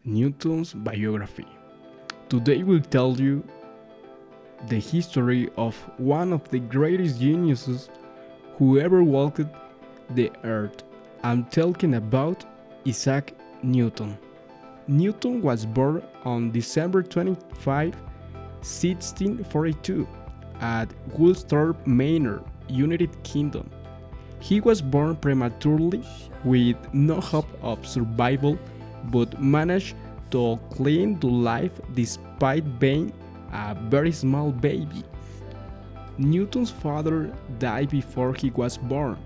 Newton's biography. Today we'll tell you the history of one of the greatest geniuses who ever walked the earth. I'm talking about Isaac Newton. Newton was born on December 25, 1642, at Woolsthorpe Manor, United Kingdom. He was born prematurely with no hope of survival, but managed to cling to life despite being a very small baby. Newton's father died before he was born.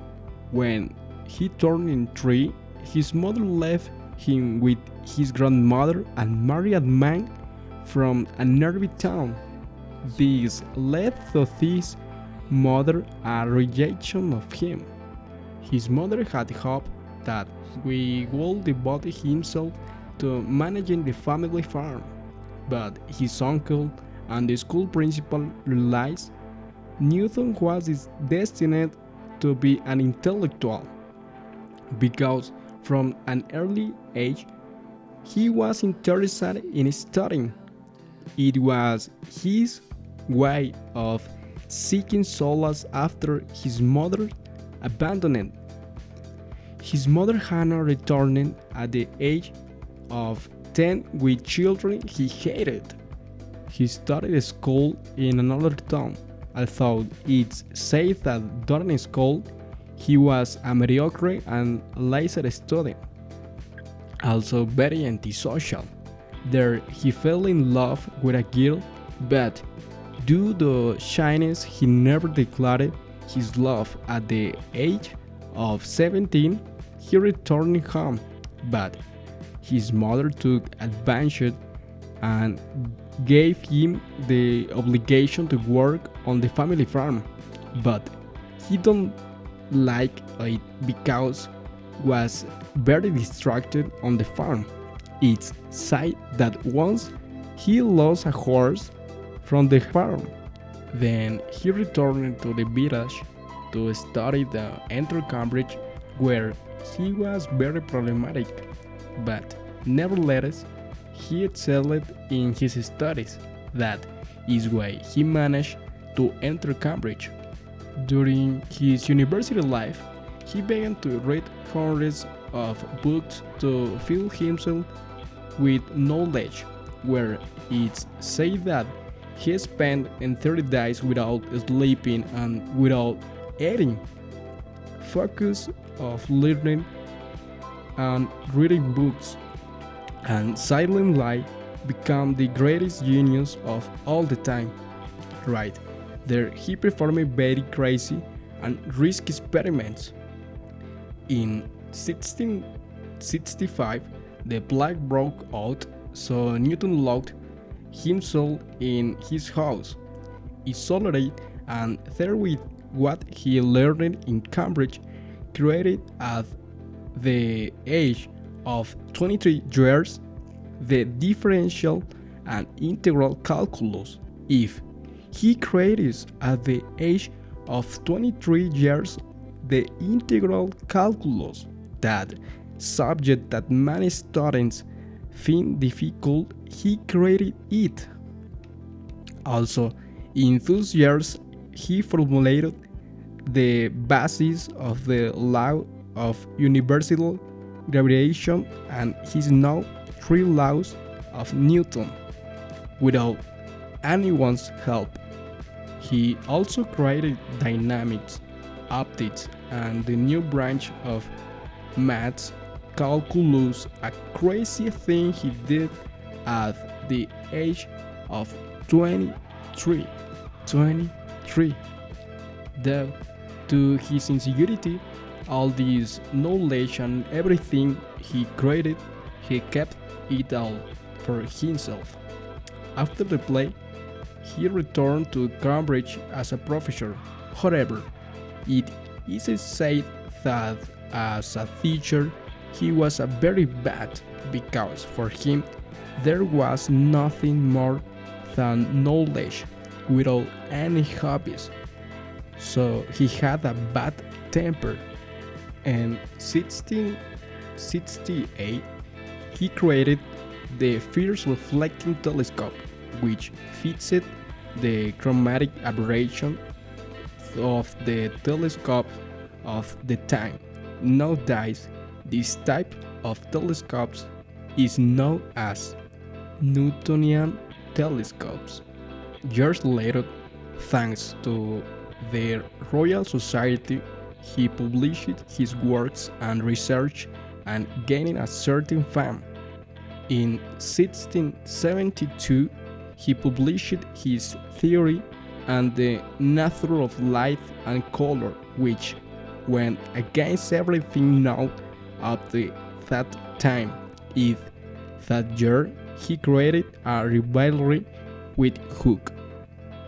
When he turned 3, his mother left him with his grandmother and married a man from a nearby town. This led to his mother a rejection of him. His mother had hoped that he would devote himself to managing the family farm, but his uncle and the school principal realized Newton was destined to be an intellectual because from an early age he was interested in studying. It was his way of seeking solace after his mother abandoned. His mother Hannah returned at the age of 10 with children he hated. He started school in another town, although it's said that during school he was a mediocre and lazy student, also very antisocial. There he fell in love with a girl, but due to shyness he never declared his love. At the age of 17, he returned home, but his mother took advantage and gave him the obligation to work on the family farm. But he don't like it because was very distracted on the farm. It's said that once he lost a horse from the farm. Then he returned to the village to study the enter Cambridge, where he was very problematic, but nevertheless he excelled in his studies. That is why he managed to enter Cambridge. During his university life, he began to read hundreds of books to fill himself with knowledge, where it's said that he spent 30 days without sleeping and without eating. Focus of learning and reading books and silently become the greatest genius of all the time. Right there, he performed very crazy and risky experiments. In 1665, the plague broke out, so Newton locked himself in his house, isolated, and there with what he learned in Cambridge, created at the age of 23 years the differential and integral calculus. If he created at the age of 23 years the integral calculus, that subject that many students find difficult, he created it. Also, in those years, he formulated the basis of the law of universal gravitation and his now 3 laws of Newton without anyone's help. He also created dynamics, optics, and the new branch of maths, calculus, a crazy thing he did at the age of 23. 23. Though, to his insecurity, all this knowledge and everything he created, he kept it all for himself. After the play, he returned to Cambridge as a professor. However, it is said that as a teacher he was a very bad, because for him there was nothing more than knowledge without any hobbies. So he had a bad temper. In 1668, he created the first reflecting telescope, which fixed the chromatic aberration of the telescope of the time. Nowadays, this type of telescopes is known as Newtonian telescopes. Years later, thanks to the Royal Society, he published his works and research and gaining a certain fame. In 1672, he published his theory and the nature of light and color, which went against everything known up to that time. In that year, he created a rivalry with Hooke.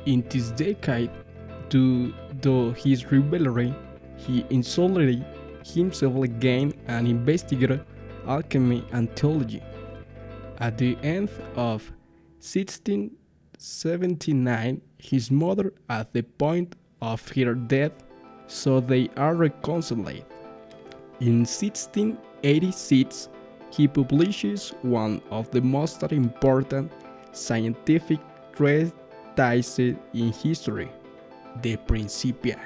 In this decade, due to his rivalry, he isolated himself again and investigated alchemy and theology. At the end of 1679, his mother at the point of her death, so they are reconciled. In 1686, he publishes one of the most important scientific treatises in history, the Principia,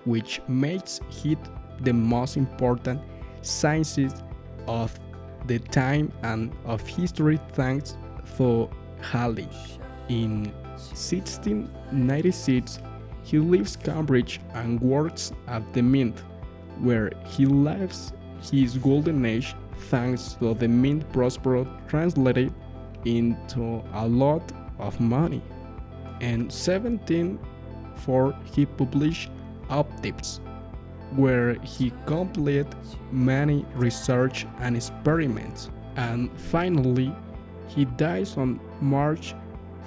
which makes it the most important sciences of the time and of history thanks to Halley. In 1696, he leaves Cambridge and works at the Mint, where he lives his golden age thanks to the Mint prospered translated into a lot of money. In 1704, he published Optics, where he completed many research and experiments, and finally he dies on March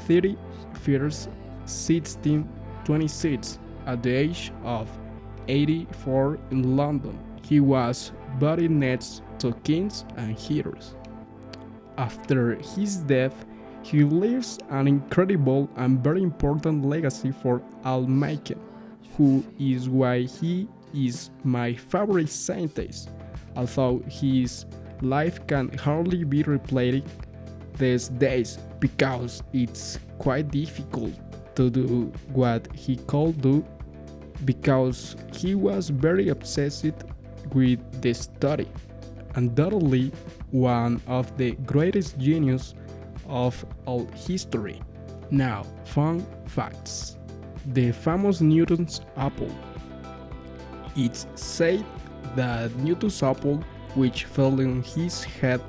31st, 1626, at the age of 84 in London. He was buried next to kings and heroes. After his death, he leaves an incredible and very important legacy for Almaken, who is why he is my favorite scientist, although his life can hardly be replicated these days because it's quite difficult to do what he could do, because he was very obsessed with the study. Undoubtedly one of the greatest geniuses of all history. Now, fun facts. The famous Newton's apple. It's said that Newton's apple, which fell on his head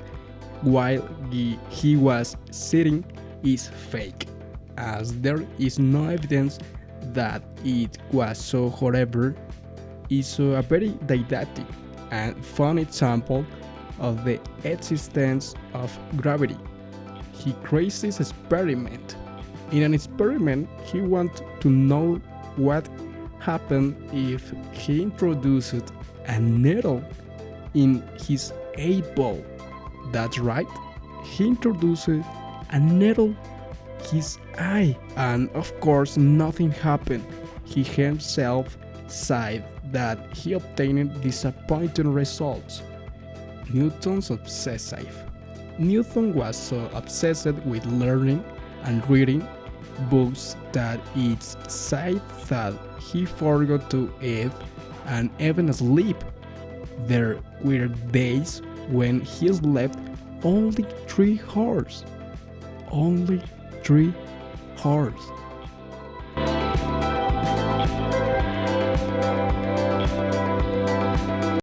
while he was sitting, is fake, as there is no evidence that it was so. However, is a very didactic and fun example of the existence of gravity. He creates this experiment. In an experiment, he wanted to know what happened if he introduced a needle in his eyeball. That's right, he introduced a needle his eye, and of course nothing happened. He himself said that he obtained disappointing results. Newton's obsessive. Newton was so obsessed with learning and reading books that it's said that he forgot to eat and even sleep. There were days when he slept only 3 hours. Only 3 hours.